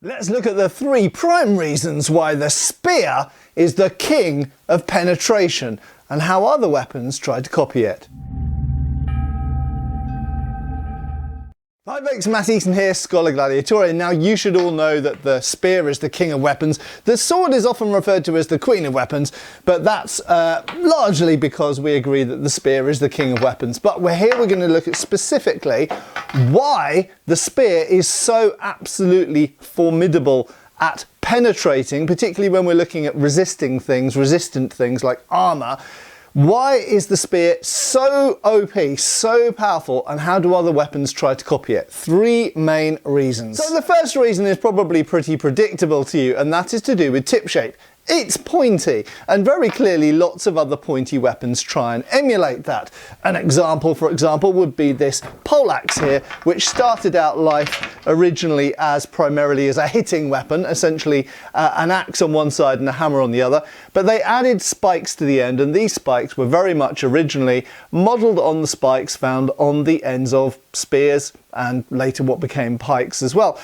Let's look at the 3 prime reasons why the spear is the king of penetration and how other weapons tried to copy it. Hi folks, Matt Easton here, Schola Gladiatoria. Now you should all know that the spear is the king of weapons. The sword is often referred to as the queen of weapons, but that's largely because we agree that the spear is the king of weapons. But we're going to look at specifically why the spear is so absolutely formidable at penetrating, particularly when we're looking at resistant things like armour. Why is the spear so OP, so powerful, and how do other weapons try to copy it? 3 main reasons. So the first reason is probably pretty predictable to you, and that is to do with tip shape. It's pointy, and very clearly lots of other pointy weapons try and emulate that. An example, for example, would be this poleaxe here, which started out life originally as primarily as a hitting weapon, essentially an axe on one side and a hammer on the other, but they added spikes to the end, and these spikes were very much originally modelled on the spikes found on the ends of spears and later what became pikes as well.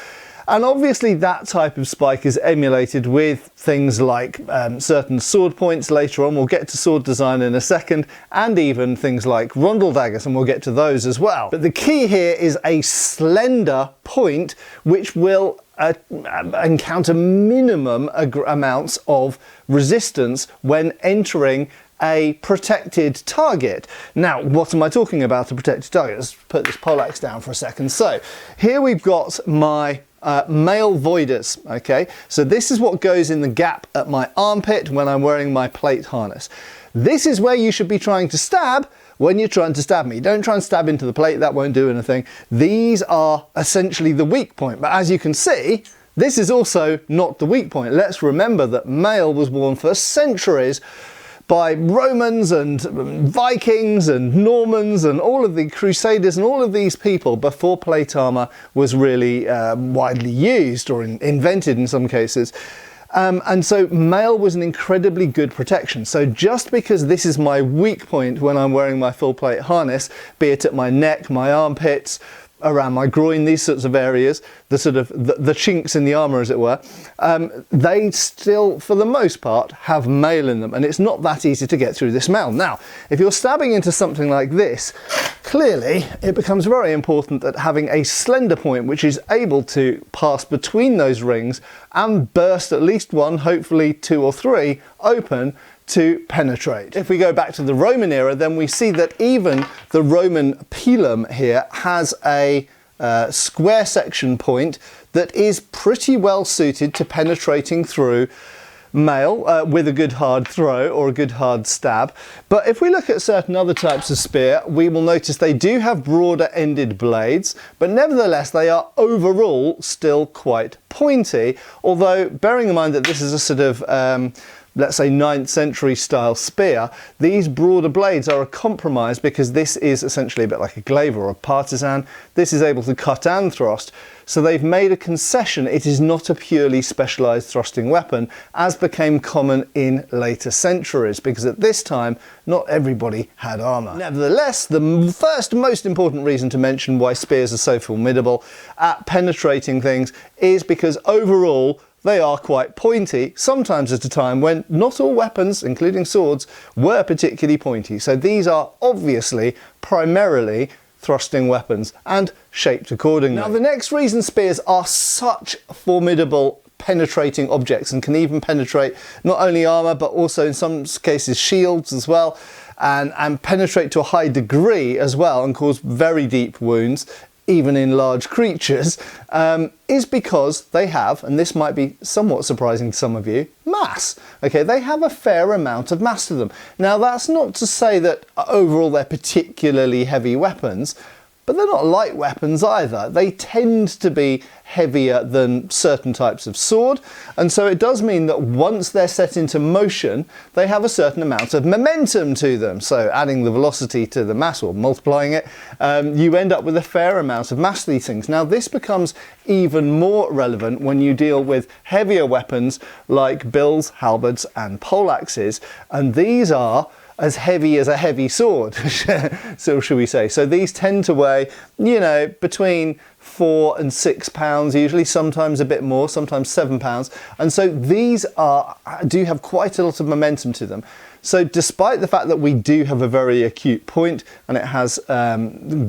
And obviously that type of spike is emulated with things like certain sword points later on. We'll get to sword design in a second, and even things like rondel daggers, and we'll get to those as well. But the key here is a slender point which will encounter minimum amounts of resistance when entering a protected target. Now, what am I talking about, a protected target? Let's put this poleaxe down for a second. So here we've got my mail voiders, okay? So this is what goes in the gap at my armpit when I'm wearing my plate harness. This is where you should be trying to stab when you're trying to stab me. Don't try and stab into the plate, that won't do anything. These are essentially the weak point, but as you can see, this is also not the weak point. Let's remember that mail was worn for centuries by Romans and Vikings and Normans and all of the Crusaders and all of these people before plate armour was really widely used or invented in some cases. And so mail was an incredibly good protection. So just because this is my weak point when I'm wearing my full plate harness, be it at my neck, my armpits, around my groin, these sorts of areas, the sort of the chinks in the armour as it were, they still for the most part have mail in them, and it's not that easy to get through this mail. Now if you're stabbing into something like this, clearly it becomes very important that having a slender point which is able to pass between those rings and burst at least one, hopefully 2 or 3 open to penetrate. If we go back to the Roman era, then we see that even the Roman pilum here has a square section point that is pretty well suited to penetrating through mail with a good hard throw or a good hard stab. But if we look at certain other types of spear, we will notice they do have broader ended blades, but nevertheless they are overall still quite pointy, although bearing in mind that this is a sort of let's say 9th century style spear, these broader blades are a compromise because this is essentially a bit like a glaive or a partisan. This is able to cut and thrust, so they've made a concession. It is not a purely specialised thrusting weapon, as became common in later centuries, because at this time not everybody had armour. Nevertheless, the first most important reason to mention why spears are so formidable at penetrating things is because overall they are quite pointy, sometimes at a time when not all weapons, including swords, were particularly pointy. So these are obviously primarily thrusting weapons and shaped accordingly. Now the next reason spears are such formidable penetrating objects and can even penetrate not only armour but also in some cases shields as well, and penetrate to a high degree as well and cause very deep wounds even in large creatures, is because they have, and this might be somewhat surprising to some of you, mass. Okay, they have a fair amount of mass to them. Now that's not to say that overall they're particularly heavy weapons, but they're not light weapons either. They tend to be heavier than certain types of sword, and so it does mean that once they're set into motion, they have a certain amount of momentum to them. So adding the velocity to the mass or multiplying it, you end up with a fair amount of mass to these things. Now this becomes even more relevant when you deal with heavier weapons like bills, halberds and poleaxes, and these are as heavy as a heavy sword, so should we say. So these tend to weigh, you know, between 4 and 6 pounds usually, sometimes a bit more, sometimes 7 pounds. And so these do have quite a lot of momentum to them. So despite the fact that we do have a very acute point and it has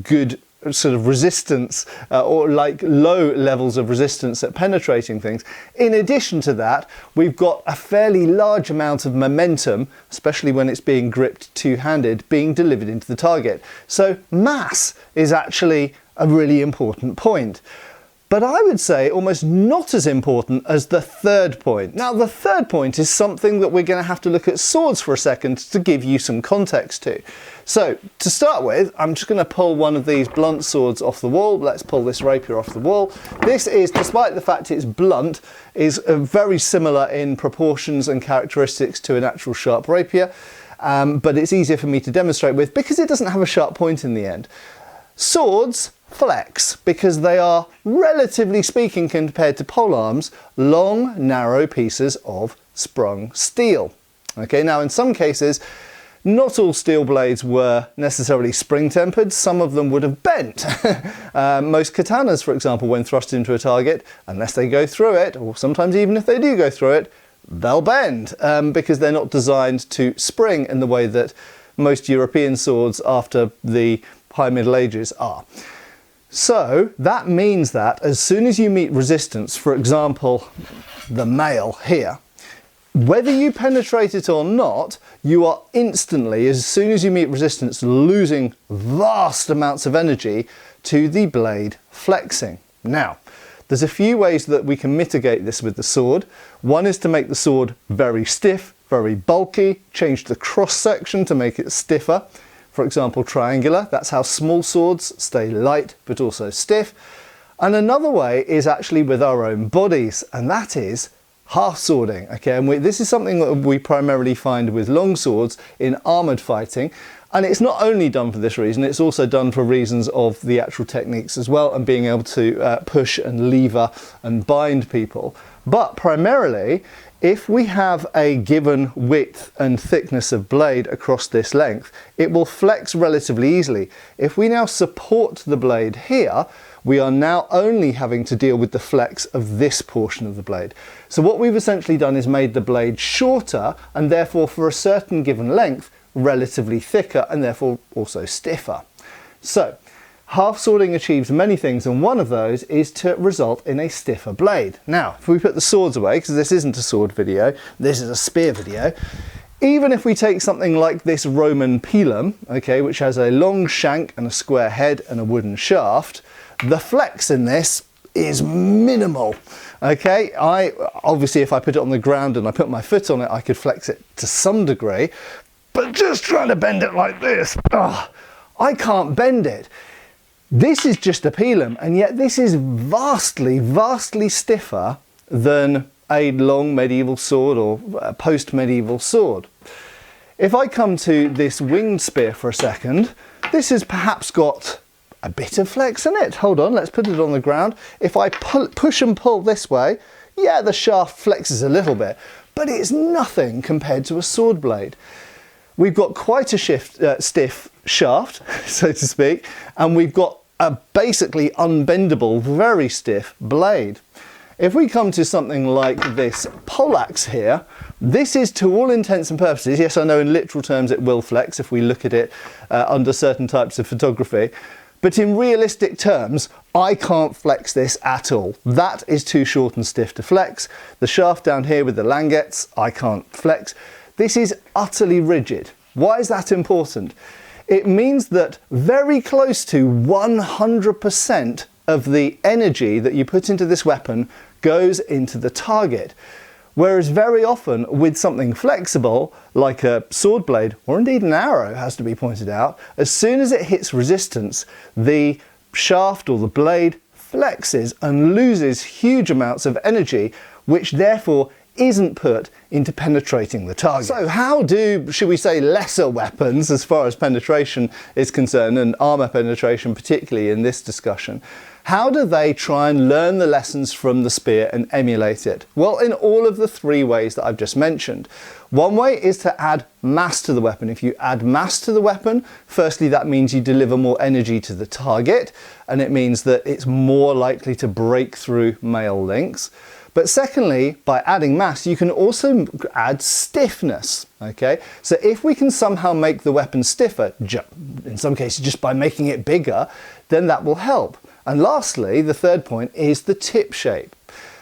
good sort of resistance or like low levels of resistance at penetrating things, in addition to that, we've got a fairly large amount of momentum, especially when it's being gripped two-handed, being delivered into the target. So mass is actually a really important point. But I would say almost not as important as the third point. Now, the third point is something that we're going to have to look at swords for a second to give you some context to. So, to start with, I'm just going to pull one of these blunt swords off the wall. Let's pull this rapier off the wall. This is, despite the fact it's blunt, is very similar in proportions and characteristics to an actual sharp rapier, but it's easier for me to demonstrate with because it doesn't have a sharp point in the end. Swords flex because they are, relatively speaking compared to polearms, long, narrow pieces of sprung steel. Okay, now in some cases, not all steel blades were necessarily spring-tempered, some of them would have bent. Most katanas, for example, when thrust into a target, unless they go through it, or sometimes even if they do go through it, they'll bend because they're not designed to spring in the way that most European swords after the High Middle Ages are. So that means that as soon as you meet resistance, for example, the mail here, whether you penetrate it or not, you are instantly, as soon as you meet resistance, losing vast amounts of energy to the blade flexing. Now, there's a few ways that we can mitigate this with the sword. One is to make the sword very stiff, very bulky, change the cross section to make it stiffer. For example, triangular, that's how small swords stay light but also stiff. And another way is actually with our own bodies, and that is half swording. Okay, and this is something that we primarily find with long swords in armoured fighting. And it's not only done for this reason, it's also done for reasons of the actual techniques as well and being able to push and lever and bind people. But primarily, if we have a given width and thickness of blade across this length, it will flex relatively easily. If we now support the blade here, we are now only having to deal with the flex of this portion of the blade. So what we've essentially done is made the blade shorter and therefore for a certain given length, relatively thicker and therefore also stiffer. So, half swording achieves many things, and one of those is to result in a stiffer blade. Now, if we put the swords away, because this isn't a sword video, this is a spear video, even if we take something like this Roman pilum, okay, which has a long shank and a square head and a wooden shaft, the flex in this is minimal. Okay, obviously if I put it on the ground and I put my foot on it, I could flex it to some degree, but just trying to bend it like this, I can't bend it. This is just a pilum, and yet this is vastly, vastly stiffer than a long medieval sword or a post-medieval sword. If I come to this winged spear for a second, this has perhaps got a bit of flex in it. Hold on, let's put it on the ground. If I push and pull this way, yeah, the shaft flexes a little bit, but it's nothing compared to a sword blade. We've got quite a stiff shaft, so to speak, and we've got a basically unbendable, very stiff blade. If we come to something like this poleaxe here, this is to all intents and purposes, yes, I know in literal terms it will flex if we look at it under certain types of photography, but in realistic terms, I can't flex this at all. That is too short and stiff to flex. The shaft down here with the languettes, I can't flex. This is utterly rigid. Why is that important? It means that very close to 100% of the energy that you put into this weapon goes into the target. Whereas very often with something flexible, like a sword blade, or indeed an arrow has to be pointed out, as soon as it hits resistance, the shaft or the blade flexes and loses huge amounts of energy, which therefore isn't put into penetrating the target. So how do, should we say, lesser weapons as far as penetration is concerned, and armour penetration particularly in this discussion, How do they try and learn the lessons from the spear and emulate it? Well, in all of the three ways that I've just mentioned. One way is to add mass to the weapon. If you add mass to the weapon, firstly, that means you deliver more energy to the target, and it means that it's more likely to break through male links. But secondly, by adding mass, you can also add stiffness, okay? So if we can somehow make the weapon stiffer, in some cases just by making it bigger, then that will help. And lastly, the third point is the tip shape.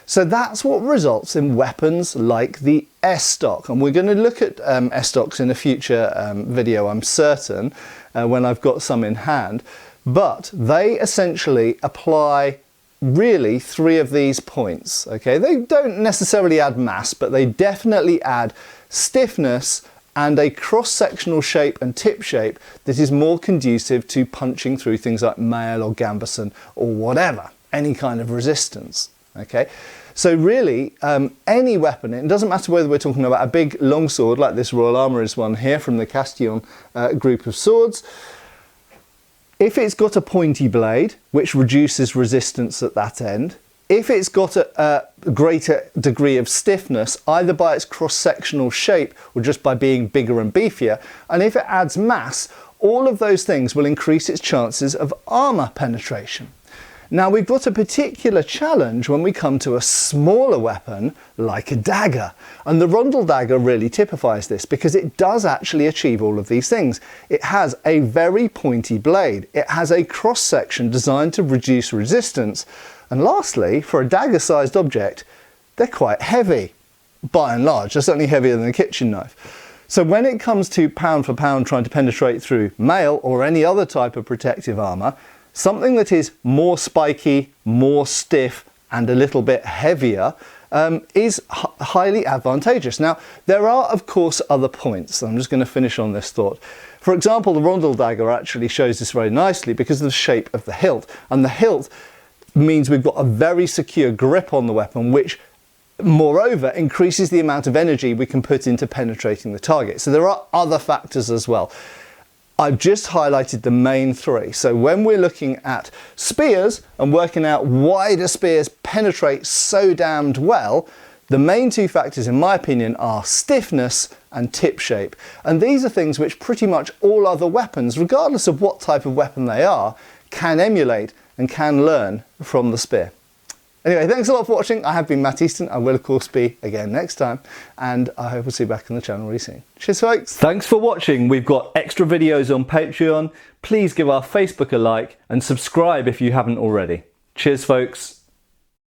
So that's what results in weapons like the S-stock. And we're going to look at S-stocks in a future video, I'm certain, when I've got some in hand. But they essentially apply really three of these points, okay? They don't necessarily add mass, but they definitely add stiffness and a cross-sectional shape and tip shape that is more conducive to punching through things like mail or gambeson or whatever, any kind of resistance, okay? So really, any weapon, it doesn't matter whether we're talking about a big long sword like this Royal Armourer's one here from the Castillon group of swords. If it's got a pointy blade, which reduces resistance at that end, if it's got a greater degree of stiffness, either by its cross-sectional shape or just by being bigger and beefier, and if it adds mass, all of those things will increase its chances of armour penetration. Now we've got a particular challenge when we come to a smaller weapon like a dagger, and the Rondel dagger really typifies this because it does actually achieve all of these things. It has a very pointy blade, it has a cross section designed to reduce resistance, and lastly, for a dagger sized object, they're quite heavy. By and large, they're certainly heavier than a kitchen knife. So when it comes to pound for pound trying to penetrate through mail or any other type of protective armour, something that is more spiky, more stiff and a little bit heavier is highly advantageous. Now, there are of course other points. I'm just going to finish on this thought. For example, the Rondel dagger actually shows this very nicely because of the shape of the hilt. And the hilt means we've got a very secure grip on the weapon, which moreover increases the amount of energy we can put into penetrating the target. So there are other factors as well. I've just highlighted the main three. So when we're looking at spears and working out why do spears penetrate so damned well, the main two factors in my opinion are stiffness and tip shape. And these are things which pretty much all other weapons, regardless of what type of weapon they are, can emulate and can learn from the spear. Anyway, thanks a lot for watching. I have been Matt Easton. I will of course be again next time, and I hope we'll see you back on the channel really soon. Cheers folks. Thanks for watching. We've got extra videos on Patreon. Please give our Facebook a like and subscribe if you haven't already. Cheers folks.